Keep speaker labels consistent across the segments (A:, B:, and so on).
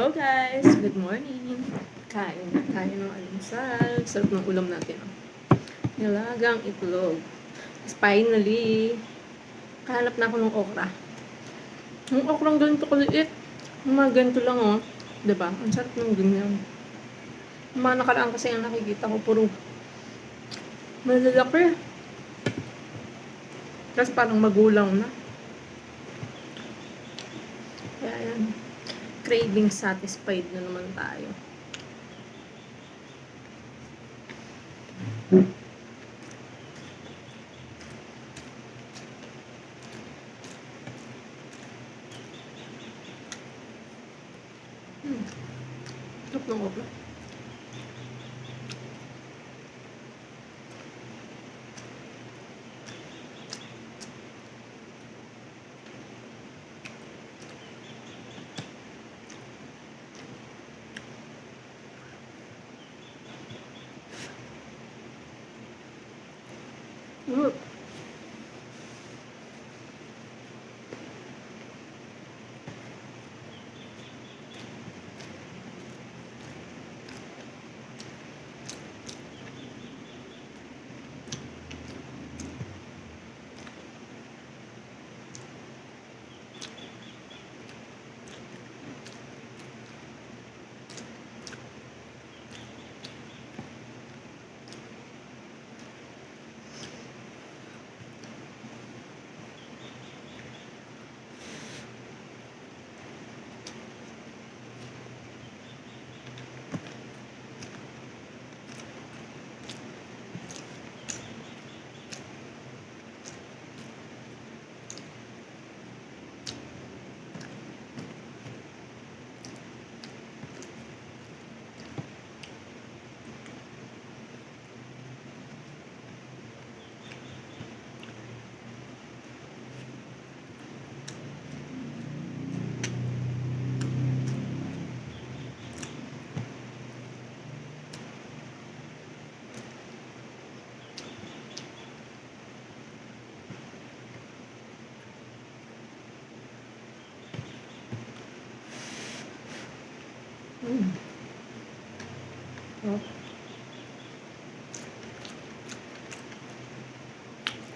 A: Hello guys! Good morning! Kain na tayo ng almusal. Sarap ng ulam natin. Nilagang itlog. Finally, kahanap na ako ng okra. Yung okrang ganito kaliit. Yung mga ganito lang Diba? Ang sarap ng ganyan. Yung mga nakaraan kasi ang nakikita ko puro malalaki. Tapos parang magulang na. Kaya yan. Craving satisfied na naman tayo. Sarap ng okra.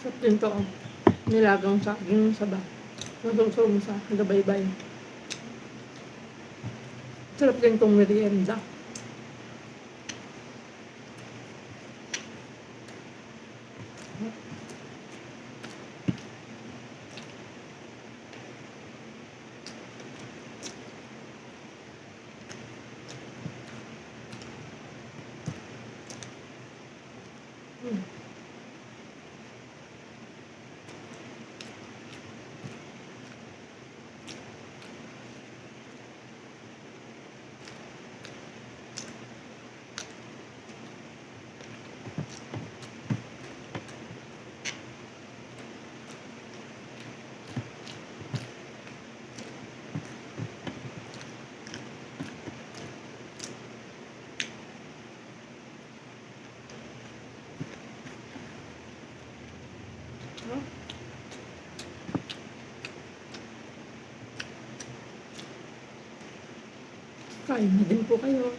A: Sarap din to nilagang saging saba. Nasawsaw mo sa gabaybay. Sarap din tong merienda. Kain na din po kayo.